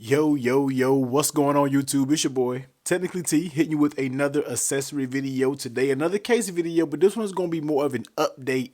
Yo, what's going on YouTube? It's your boy, Technically T, hitting you with another accessory video today, another case video, but this one's going to be more of an update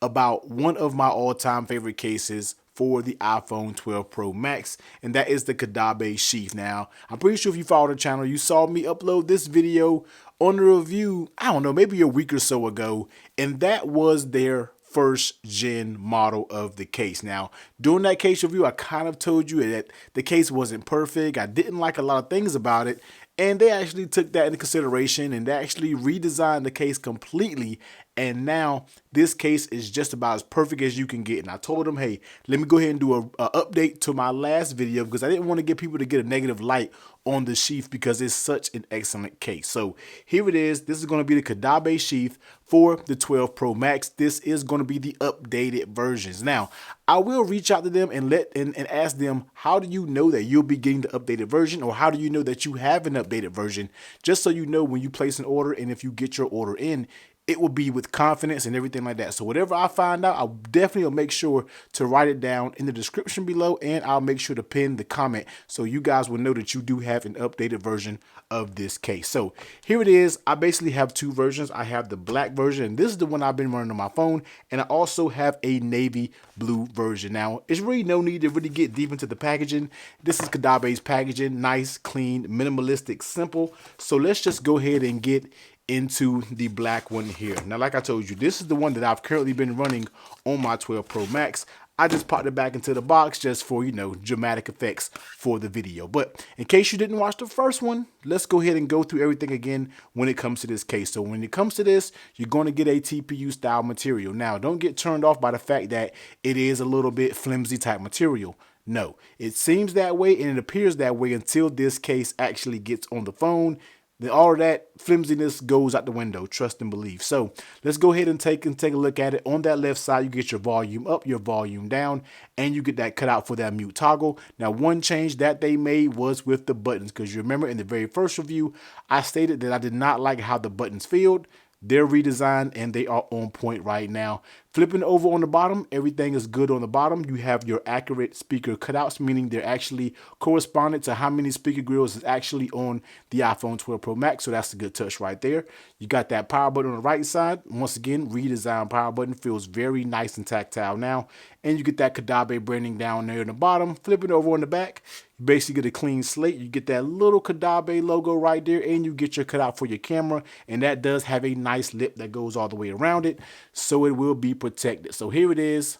about one of my all-time favorite cases for the iPhone 12 Pro Max, and that is the Caudabe Sheath. Now, I'm pretty sure if you follow the channel, you saw me upload this video on the review, I don't know, maybe a week or so ago, and that was their first gen model of the case. Now, during that case review, I kind of told you that the case wasn't perfect. I didn't like a lot of things about it, and they actually took that into consideration and they actually redesigned the case completely. And now this case is just about as perfect as you can get. And I told them, hey, let me go ahead and do a update to my last video because I didn't want to get people to get a negative light on the Sheath because it's such an excellent case. So here it is. This is going to be the Caudabe Sheath for the 12 Pro Max. This is going to be the updated versions. Now, I will reach out to them and ask them, how do you know that you'll be getting the updated version, or how do you know that you have an updated version, just so you know when you place an order and if you get your order in, it will be with confidence and everything like that. So whatever I find out, I'll definitely make sure to write it down in the description below, and I'll make sure to pin the comment so you guys will know that you do have an updated version of this case. So here it is. I basically have two versions. I have the black version, and this is the one I've been running on my phone, and I also have a navy blue version. Now, it's really no need to really get deep into the packaging. This is Caudabe's packaging, nice, clean, minimalistic, simple. So let's just go ahead and get into the black one here. Now, like I told you, this is the one that I've currently been running on my 12 Pro Max. I just popped it back into the box just for, you know, dramatic effects for the video. But in case you didn't watch the first one, let's go ahead and go through everything again when it comes to this case. So when it comes to this, you're going to get a TPU style material. Now, don't get turned off by the fact that it is a little bit flimsy type material. No, it seems that way and it appears that way until this case actually gets on the phone. Then all of that flimsiness goes out the window, trust and believe. So let's go ahead and take a look at it. On that left side, you get your volume up, your volume down, and you get that cutout for that mute toggle. Now, one change that they made was with the buttons, because you remember in the very first review, I stated that I did not like how the buttons felt. They're redesigned and they are on point right now. Flipping over on the bottom, everything is good on the bottom. You have your accurate speaker cutouts, meaning they're actually correspondent to how many speaker grills is actually on the iPhone 12 Pro Max. So that's a good touch right there. You got that power button on the right side. Once again, redesigned power button, feels very nice and tactile now. And you get that Caudabe branding down there in the bottom. Flipping over on the back, you basically get a clean slate. You get that little Caudabe logo right there, and you get your cutout for your camera. And that does have a nice lip that goes all the way around it, so it will be protected. So here it is,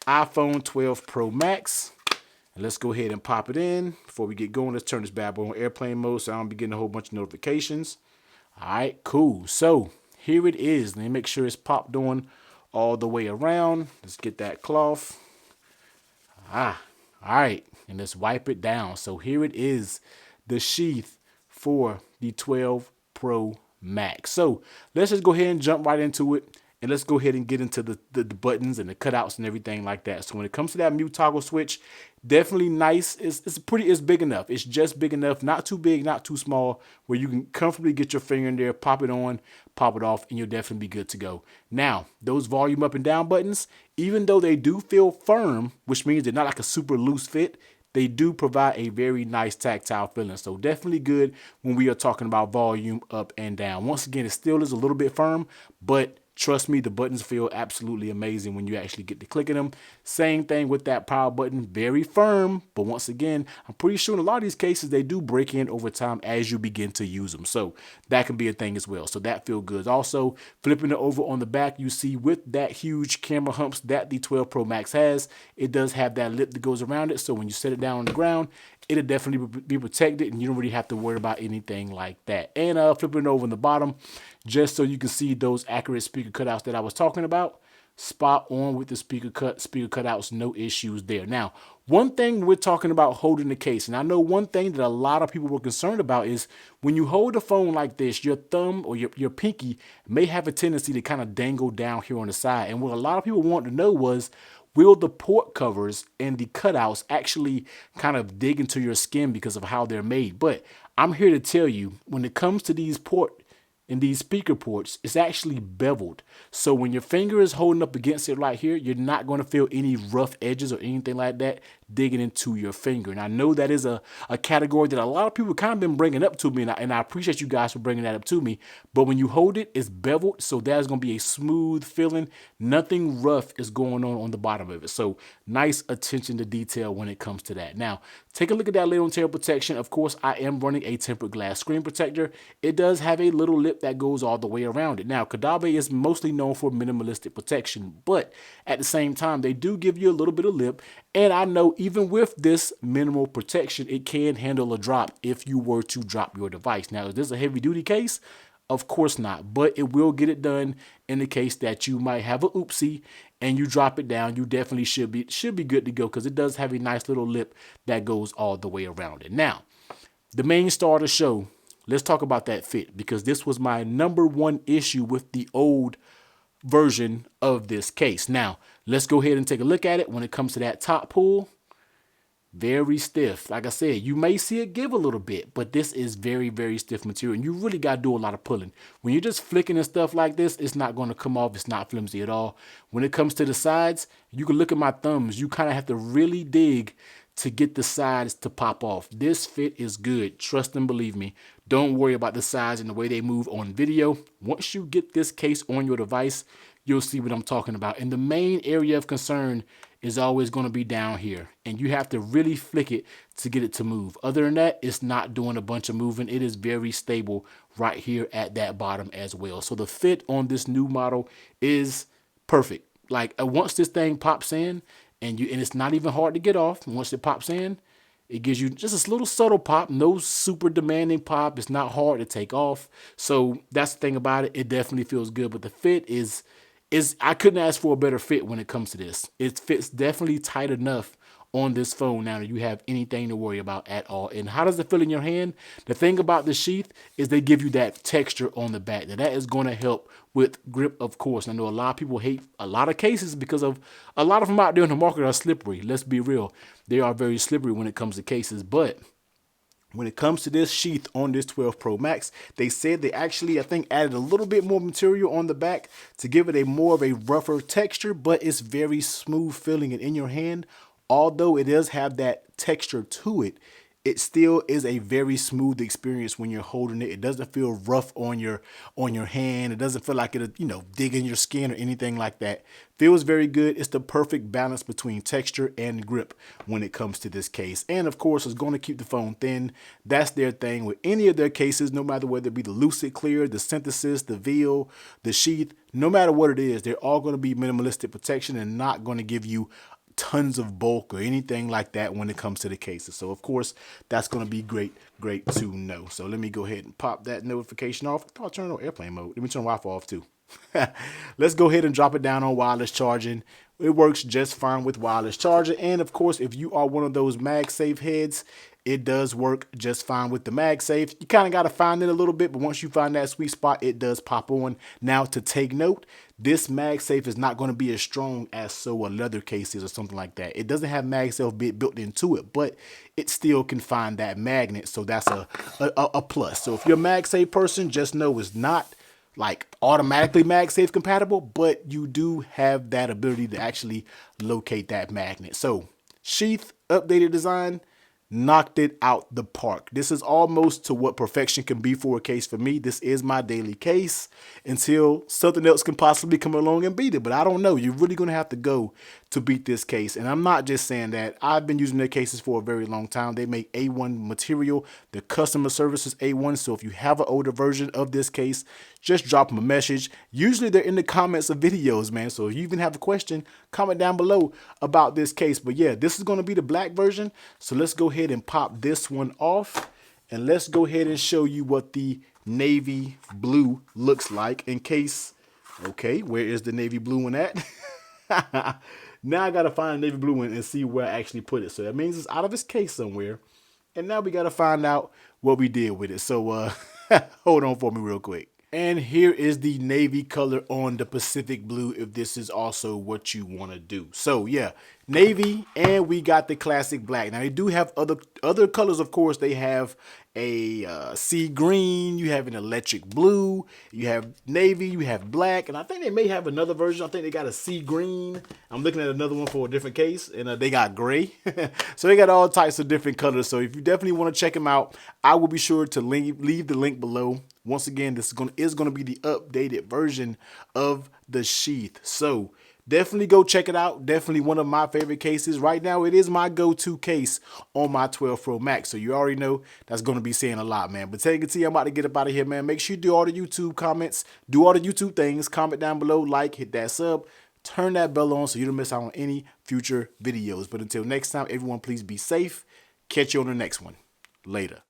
iPhone 12 Pro Max. And let's go ahead and pop it in. Before we get going, let's turn this bad boy on airplane mode so I don't be getting a whole bunch of notifications. All right, cool. So here it is. Let me make sure it's popped on all the way around. Let's get that cloth. All right, and let's wipe it down. So here it is, the sheath for the 12 Pro Max. So let's just go ahead and jump right into it. And let's go ahead and get into the buttons and the cutouts and everything like that. So when it comes to that mute toggle switch, definitely nice. It's big enough. It's just big enough, not too big, not too small, where you can comfortably get your finger in there, pop it on, pop it off, and you'll definitely be good to go. Now, those volume up and down buttons, even though they do feel firm, which means they're not like a super loose fit, they do provide a very nice tactile feeling. So definitely good when we are talking about volume up and down. Once again, it still is a little bit firm, but trust me, the buttons feel absolutely amazing when you actually get to clicking them. Same thing with that power button, very firm. But once again, I'm pretty sure in a lot of these cases, they do break in over time as you begin to use them. So that can be a thing as well. So that feels good. Also, flipping it over on the back, you see with that huge camera humps that the 12 Pro Max has, it does have that lip that goes around it. So when you set it down on the ground, it'll definitely be protected and you don't really have to worry about anything like that. And flipping it over on the bottom, just so you can see those accurate speaker cutouts that I was talking about. Spot on with the speaker cutouts, no issues there. Now, one thing we're talking about holding the case, and I know one thing that a lot of people were concerned about is when you hold the phone like this, your thumb or your pinky may have a tendency to kind of dangle down here on the side. And what a lot of people wanted to know was, will the port covers and the cutouts actually kind of dig into your skin because of how they're made? But I'm here to tell you, when it comes to these in these speaker ports, it's actually beveled. So when your finger is holding up against it right here, you're not going to feel any rough edges or anything like that digging into your finger. And I know that is a category that a lot of people kind of been bringing up to me, and I appreciate you guys for bringing that up to me. But when you hold it, it's beveled, so there's going to be a smooth feeling. Nothing rough is going on the bottom of it. So nice attention to detail when it comes to that. Now, take a look at that lid on tail protection. Of course, I am running a tempered glass screen protector. It does have a little lip that goes all the way around it. Now, Caudabe is mostly known for minimalistic protection, but at the same time, they do give you a little bit of lip. And I know even with this minimal protection, it can handle a drop if you were to drop your device. Now, is this a heavy duty case? Of course not, but it will get it done in the case that you might have a oopsie and you drop it down. You definitely should be good to go, because it does have a nice little lip that goes all the way around it. Now, the main star of the show, let's talk about that fit, because this was my #1 issue with the old version of this case. Now, let's go ahead and take a look at it. When it comes to that top pull, very stiff. Like I said, you may see it give a little bit, but this is very, very stiff material, and you really got to do a lot of pulling. When you're just flicking and stuff like this, it's not going to come off. It's not flimsy at all. When it comes to the sides, you can look at my thumbs. You kind of have to really dig to get the sides to pop off. This fit is good. Trust and believe me. Don't worry about the sides and the way they move on video. Once you get this case on your device, you'll see what I'm talking about. And the main area of concern is always going to be down here, and you have to really flick it to get it to move. Other than that, it's not doing a bunch of moving. It is very stable right here at that bottom as well. So the fit on this new model is perfect. Like once this thing pops in, and it's not even hard to get off. Once it pops in, it gives you just a little subtle pop, no super demanding pop. It's not hard to take off. So that's the thing about it. It definitely feels good, but the fit is I couldn't ask for a better fit when it comes to this. It fits definitely tight enough on this phone now that you have anything to worry about at all. And how does it feel in your hand? The thing about the sheath is they give you that texture on the back. Now that is going to help with grip, of course. I know a lot of people hate a lot of cases because of a lot of them out there in the market are slippery. Let's be real. They are very slippery when it comes to cases, but when it comes to this sheath on this 12 Pro Max, they said they actually, I think, added a little bit more material on the back to give it a more of a rougher texture, but it's very smooth feeling. And in your hand, although it does have that texture to it, it still is a very smooth experience when you're holding it. It doesn't feel rough on your hand. It doesn't feel like it, dig in your skin or anything like that. Feels very good. It's the perfect balance between texture and grip when it comes to this case. And of course, it's going to keep the phone thin. That's their thing with any of their cases, no matter whether it be the Lucid Clear, the Synthesis, the Veil, the Sheath, no matter what it is, they're all going to be minimalistic protection and not going to give you tons of bulk or anything like that when it comes to the cases. So of course, that's going to be great to know. So let me go ahead and pop that notification off. I thought I turned on airplane mode. Let me turn Wi-Fi off too. Let's go ahead and drop it down on wireless charging. It works just fine with wireless charging. And of course, if you are one of those MagSafe heads, it does work just fine with the MagSafe. You kind of got to find it a little bit, but once you find that sweet spot, it does pop on. Now, to take note, this MagSafe is not going to be as strong as a leather case is or something like that. It doesn't have MagSafe built into it, but it still can find that magnet, so that's a plus. So if you're a MagSafe person, just know it's not like automatically MagSafe compatible, but you do have that ability to actually locate that magnet. So sheath, updated design, knocked it out the park. This is almost to what perfection can be for a case for me. This is my daily case until something else can possibly come along and beat it. But I don't know. You're really going to have to go to beat this case. And I'm not just saying that. I've been using their cases for a very long time. They make A1 material. The customer service is A1. So if you have an older version of this case, just drop them a message. Usually they're in the comments of videos, man. So if you even have a question, comment down below about this case. But yeah, this is going to be the black version. So let's go ahead and pop this one off. And let's go ahead and show you what the navy blue looks like in case. Okay, where is the navy blue one at? Now I got to find a navy blue one and see where I actually put it. So that means it's out of its case somewhere. And now we got to find out what we did with it. So hold on for me real quick. And here is the navy color on the Pacific blue if this is also what you want to do. So yeah, navy, and we got the classic black. Now they do have other colors, of course. They have a sea green, you have an electric blue, you have navy, you have black, and I think they may have another version. I think they got a sea green. I'm looking at another one for a different case, and they got gray. So they got all types of different colors. So if you definitely want to check them out, I will be sure to leave the link below. Once again, this is going to be the updated version of the Sheath. So definitely go check it out. Definitely one of my favorite cases. Right now, it is my go-to case on my 12 Pro Max. So you already know that's going to be saying a lot, man. But take it to you, I'm about to get up out of here, man. Make sure you do all the YouTube comments. Do all the YouTube things. Comment down below. Like, hit that sub. Turn that bell on so you don't miss out on any future videos. But until next time, everyone, please be safe. Catch you on the next one. Later.